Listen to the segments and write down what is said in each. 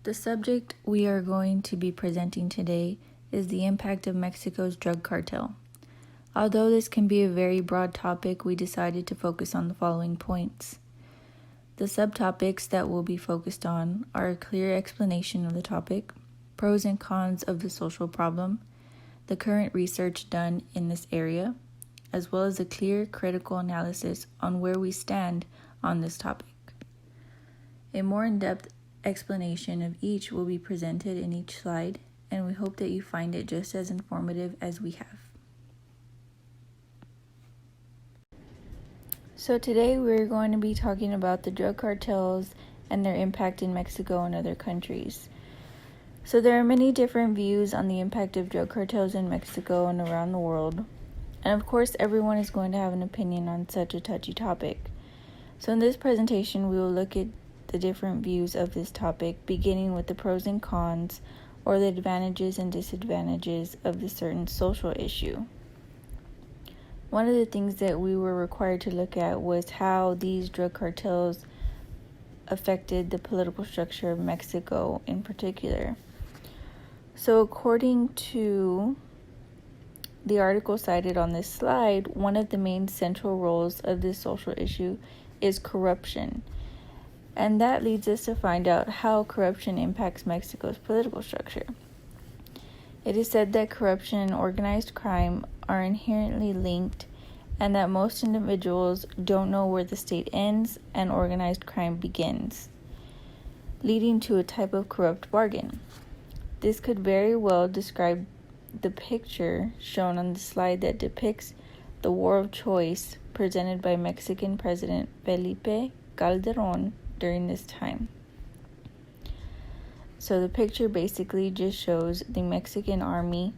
The subject we are going to be presenting today is the impact of Mexico's drug cartel. Although this can be a very broad topic, we decided to focus on the following points. The subtopics that will be focused on are a clear explanation of the topic, pros and cons of the social problem, the current research done in this area, as well as a clear critical analysis on where we stand on this topic. A more in-depth explanation of each will be presented in each slide, and we hope that you find it just as informative as we have. So today we're going to be talking about the drug cartels and their impact in Mexico and other countries. So there are many different views on the impact of drug cartels in Mexico and around the world. And of course, everyone is going to have an opinion on such a touchy topic. So in this presentation, we will look at the different views of this topic, beginning with the pros and cons, or the advantages and disadvantages of the certain social issue. One of the things that we were required to look at was how these drug cartels affected the political structure of Mexico in particular. So according to the article cited on this slide, one of the main central roles of this social issue is corruption. And that leads us to find out how corruption impacts Mexico's political structure. It is said that corruption and organized crime are inherently linked, and that most individuals don't know where the state ends and organized crime begins, leading to a type of corrupt bargain. This could very well describe the picture shown on the slide that depicts the war of choice presented by Mexican President Felipe Calderón during this time. So the picture basically just shows the Mexican army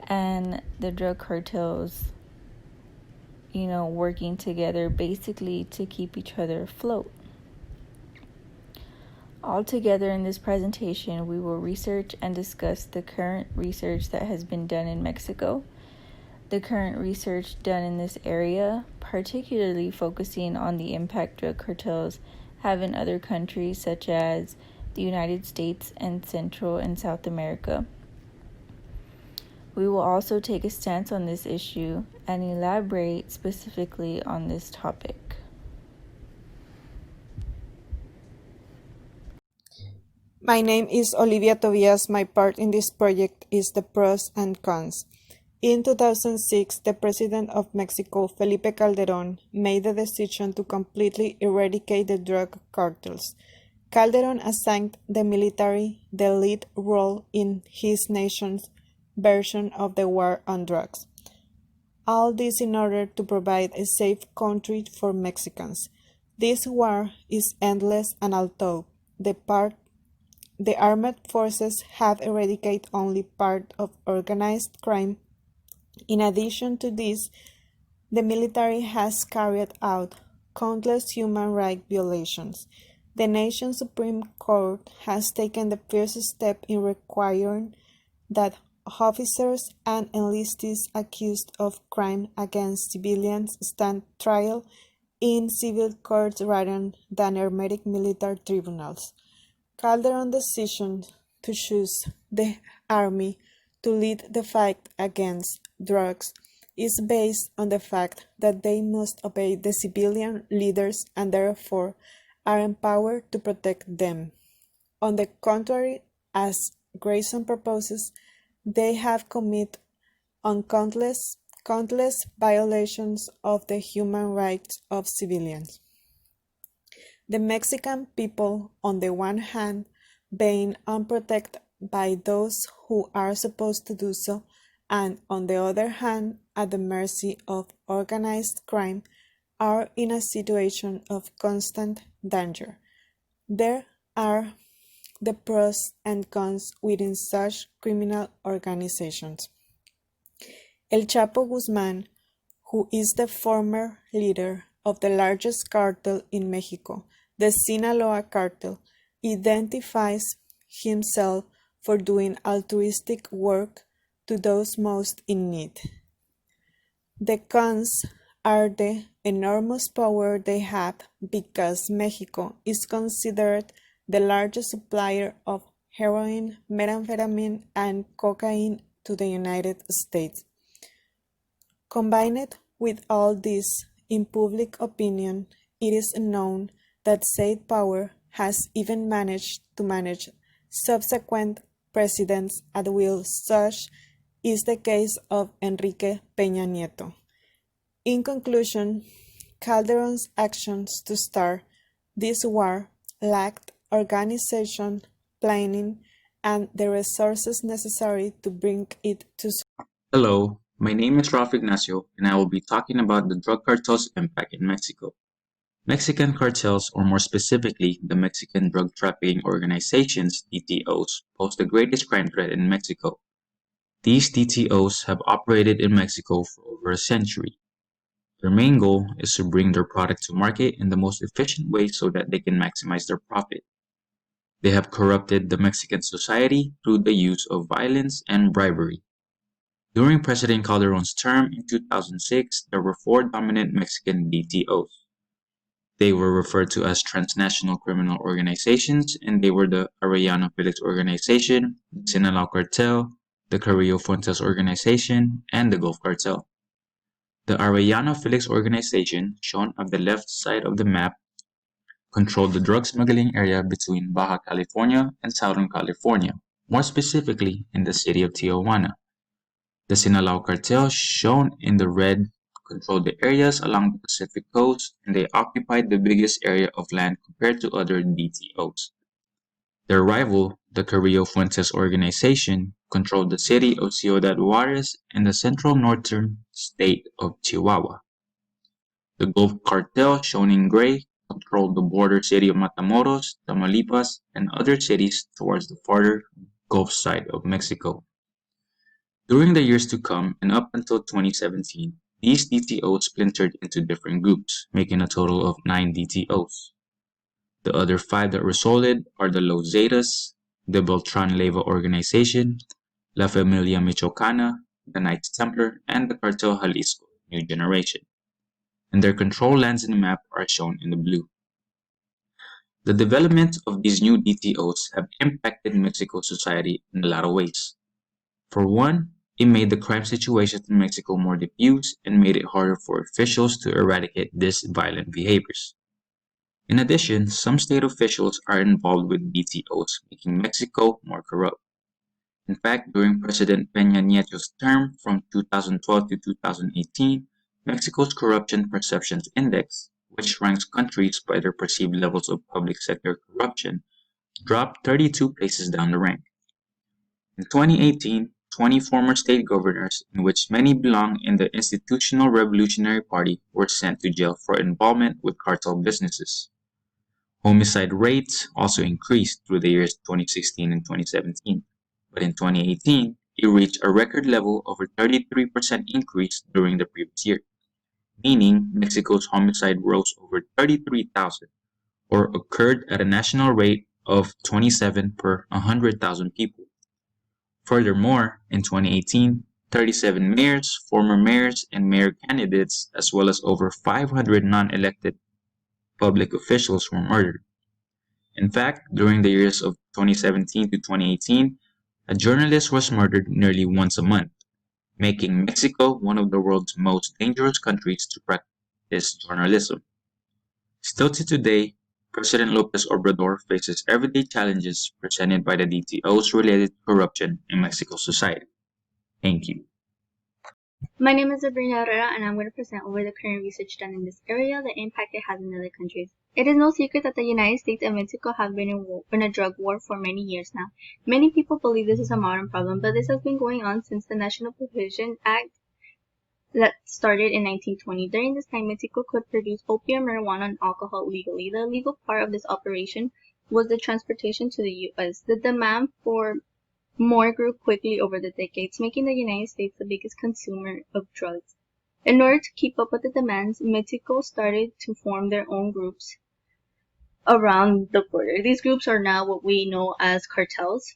and the drug cartels, working together basically to keep each other afloat. All together in this presentation, we will research and discuss the current research that has been done in Mexico, the current research done in this area, particularly focusing on the impact drug cartels have in other countries such as the United States and Central and South America. We will also take a stance on this issue and elaborate specifically on this topic. My name is Olivia Tobias. My part in this project is the pros and cons. In 2006, the President of Mexico, Felipe Calderón, made the decision to completely eradicate the drug cartels. Calderón assigned the military the lead role in his nation's version of the war on drugs. All this in order to provide a safe country for Mexicans. This war is endless, and although the armed forces have eradicated only part of organized crime, in addition to this, the military has carried out countless human rights violations. The nation's Supreme Court has taken the first step in requiring that officers and enlistees accused of crime against civilians stand trial in civil courts rather than hermetic military tribunals. Calderón's decision to choose the army to lead the fight against drugs is based on the fact that they must obey the civilian leaders and therefore are empowered to protect them. On the contrary, as Grayson proposes, they have committed on countless violations of the human rights of civilians. The Mexican people, on the one hand, being unprotected by those who are supposed to do so, and on the other hand, at the mercy of organized crime, are in a situation of constant danger. There are the pros and cons within such criminal organizations. El Chapo Guzmán, who is the former leader of the largest cartel in Mexico, the Sinaloa cartel, identifies himself for doing altruistic work to those most in need. The cons are the enormous power they have because Mexico is considered the largest supplier of heroin, methamphetamine, and cocaine to the United States. Combined with all this, in public opinion, it is known that said power has even managed to manage subsequent presidents at will. Such is the case of Enrique Peña Nieto. In conclusion, Calderon's actions to start this war lacked organization, planning, and the resources necessary to bring it to. Hello, my name is Ralph Ignacio, and I will be talking about the drug cartel's impact in Mexico. Mexican cartels, or more specifically, the Mexican Drug Trafficking Organizations, DTOs, pose the greatest crime threat in Mexico. These DTOs have operated in Mexico for over a century. Their main goal is to bring their product to market in the most efficient way so that they can maximize their profit. They have corrupted the Mexican society through the use of violence and bribery. During President Calderon's term in 2006, there were four dominant Mexican DTOs. They were referred to as transnational criminal organizations, and they were the Arellano Felix Organization, the Sinaloa Cartel, the Carrillo Fuentes Organization, and the Gulf Cartel. The Arellano Felix Organization, shown on the left side of the map, controlled the drug smuggling area between Baja California and Southern California, more specifically in the city of Tijuana. The Sinaloa Cartel, shown in the red, controlled the areas along the Pacific coast, and they occupied the biggest area of land compared to other DTOs. Their rival, the Carrillo Fuentes Organization, controlled the city of Ciudad Juarez and the central northern state of Chihuahua. The Gulf Cartel, shown in gray, controlled the border city of Matamoros, Tamaulipas, and other cities towards the farther Gulf side of Mexico. During the years to come and up until 2017, these DTOs splintered into different groups, making a total of 9 DTOs. The other 5 that were solid are the Los Zetas, the Beltran Leyva Organization, La Familia Michoacana, the Knights Templar, and the Cartel Jalisco, New Generation. And their control lands in the map are shown in the blue. The development of these new DTOs have impacted Mexico's society in a lot of ways. For one, it made the crime situation in Mexico more diffuse and made it harder for officials to eradicate these violent behaviors. In addition, some state officials are involved with DTOs, making Mexico more corrupt. In fact, during President Peña Nieto's term from 2012 to 2018, Mexico's Corruption Perceptions Index, which ranks countries by their perceived levels of public sector corruption, dropped 32 places down the rank. In 2018, 20 former state governors, in which many belong in the Institutional Revolutionary Party, were sent to jail for involvement with cartel businesses. Homicide rates also increased through the years 2016 and 2017, but in 2018, it reached a record level of a 33% increase during the previous year, meaning Mexico's homicide rose over 33,000, or occurred at a national rate of 27 per 100,000 people. Furthermore, in 2018, 37 mayors, former mayors, and mayor candidates, as well as over 500 non-elected public officials were murdered. In fact, during the years of 2017 to 2018, a journalist was murdered nearly once a month, making Mexico one of the world's most dangerous countries to practice journalism. Still to today, President López Obrador faces everyday challenges presented by the DTOs related to corruption in Mexico's society. Thank you. My name is Sabrina Herrera, and I'm going to present over the current research done in this area, the impact it has in other countries. It is no secret that the United States and Mexico have been in a drug war for many years now. Many people believe this is a modern problem, but this has been going on since the National Prohibition Act that started in 1920. During this time, Mexico could produce opium, marijuana, and alcohol legally. The illegal part of this operation was the transportation to the U.S. The demand for more grew quickly over the decades, making the United States the biggest consumer of drugs. In order to keep up with the demands, Mexico started to form their own groups around the border. These groups are now what we know as cartels.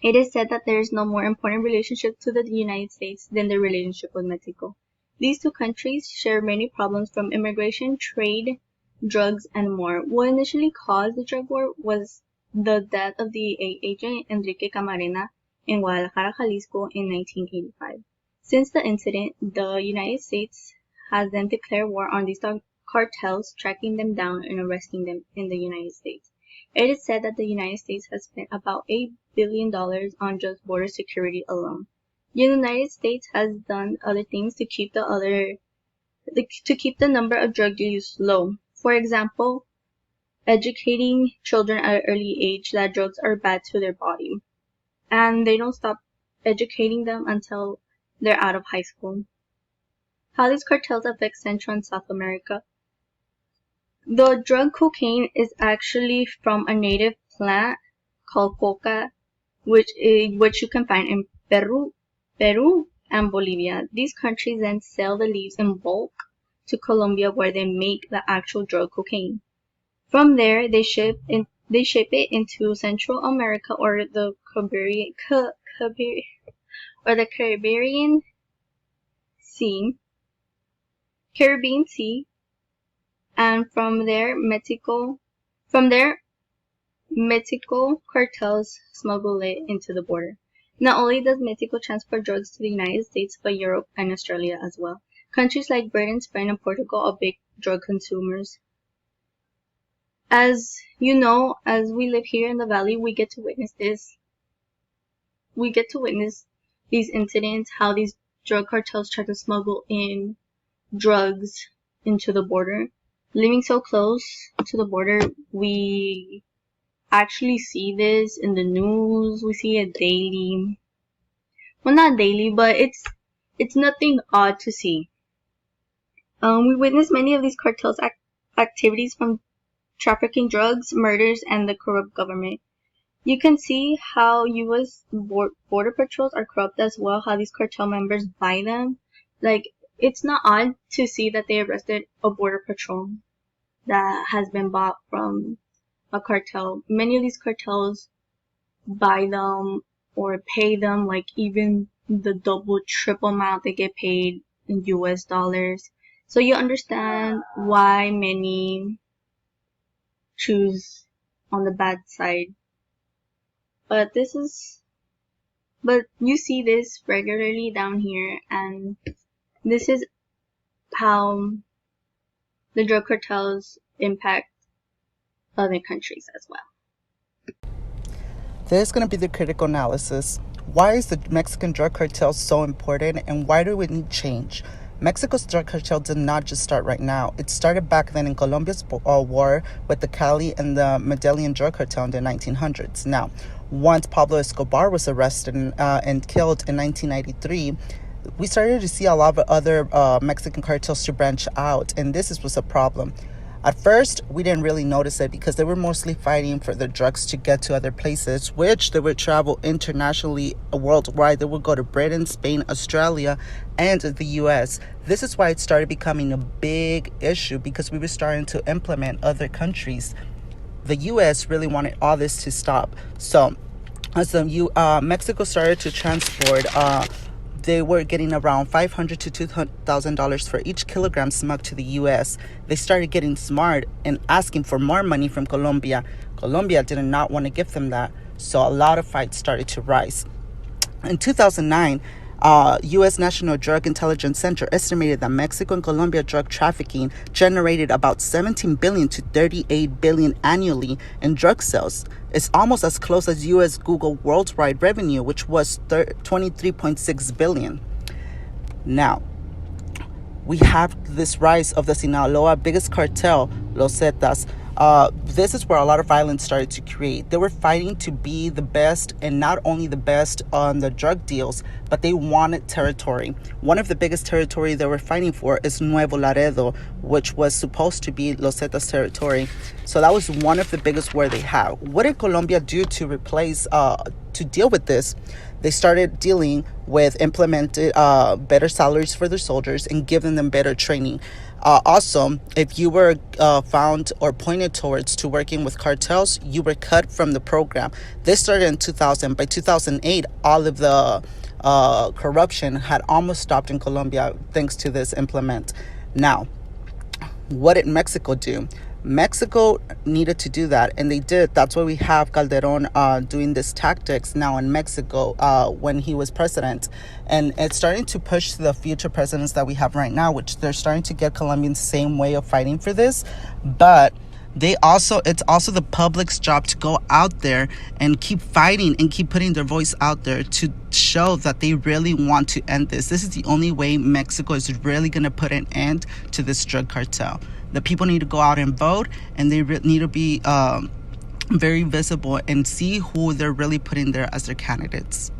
It is said that there is no more important relationship to the United States than the relationship with Mexico. These two countries share many problems from immigration, trade, drugs, and more. What initially caused the drug war was the death of DEA agent Enrique Camarena in Guadalajara, Jalisco in 1985. Since the incident, the United States has then declared war on these cartels, tracking them down and arresting them in the United States. It is said that the United States has spent about $8 billion on just border security alone. The United States has done other things to keep the number of drug use low. For example, educating children at an early age that drugs are bad to their body. And they don't stop educating them until they're out of high school. How these cartels affect Central and South America. The drug cocaine is actually from a native plant called coca, which you can find in Peru and Bolivia. These countries then sell the leaves in bulk to Colombia, where they make the actual drug cocaine. From there, they ship it into Central America or the Caribbean Sea, and from there, Mexico cartels smuggle it into the border. Not only does Mexico transport drugs to the United States, but Europe and Australia as well. Countries like Britain, Spain, and Portugal are big drug consumers. As you know, as we live here in the valley, we get to witness this. We get to witness these incidents, how these drug cartels try to smuggle in drugs into the border. Living so close to the border, we actually see this in the news. We see it daily. Well, not daily, but it's nothing odd to see. We witness many of these cartels' activities, from trafficking drugs, murders, and the corrupt government. You can see how U.S. border patrols are corrupt as well, how these cartel members buy them. Like, it's not odd to see that they arrested a border patrol that has been bought from a cartel. Many of these cartels buy them or pay them like even the double, triple amount they get paid in US dollars. So you understand why many choose on the bad side. But you see this regularly down here, and this is how the drug cartels impact other countries as well. There's going to be the critical analysis. Why is the Mexican drug cartel so important, and why do we need change? Mexico's drug cartel did not just start right now. It started back then in Colombia's war with the Cali and the Medellin drug cartel in the 1900s. Now, once Pablo Escobar was arrested and killed in 1993, we started to see a lot of other Mexican cartels to branch out, and this was a problem. At first, we didn't really notice it because they were mostly fighting for the drugs to get to other places, which they would travel internationally, worldwide. They would go to Britain, Spain, Australia, and the U.S. This is why it started becoming a big issue, because we were starting to implement other countries. The U.S. really wanted all this to stop. So as Mexico started to transport, they were getting around $500 to $2,000 for each kilogram smuggled to the U.S. They started getting smart and asking for more money from Colombia. Colombia did not want to give them that, so a lot of fights started to rise. In 2009, U.S. National Drug Intelligence Center estimated that Mexico and Colombia drug trafficking generated about $17 billion to $38 billion annually in drug sales. It's almost as close as U.S. Google worldwide revenue, which was $23.6 billion. Now, we have this rise of the Sinaloa biggest cartel, Los Zetas. This is where a lot of violence started to create. They were fighting to be the best, and not only the best on the drug deals, but they wanted territory. One of the biggest territory they were fighting for is Nuevo Laredo, which was supposed to be Los Zetas territory. So that was one of the biggest war they had. What did Colombia do to deal with this? They started dealing with implemented better salaries for their soldiers and giving them better training. Also, if you were found or pointed towards to working with cartels, you were cut from the program. This started in 2000. By 2008, all of the corruption had almost stopped in Colombia thanks to this implement. Now, what did Mexico do? Mexico needed to do that, and they did. That's why we have Calderon doing this tactics now in Mexico when he was president. And it's starting to push the future presidents that we have right now, which they're starting to get Colombians' same way of fighting for this. But it's also the public's job to go out there and keep fighting and keep putting their voice out there to show that they really want to end this. This is the only way Mexico is really going to put an end to this drug cartel. The people need to go out and vote, and they need to be very visible and see who they're really putting there as their candidates.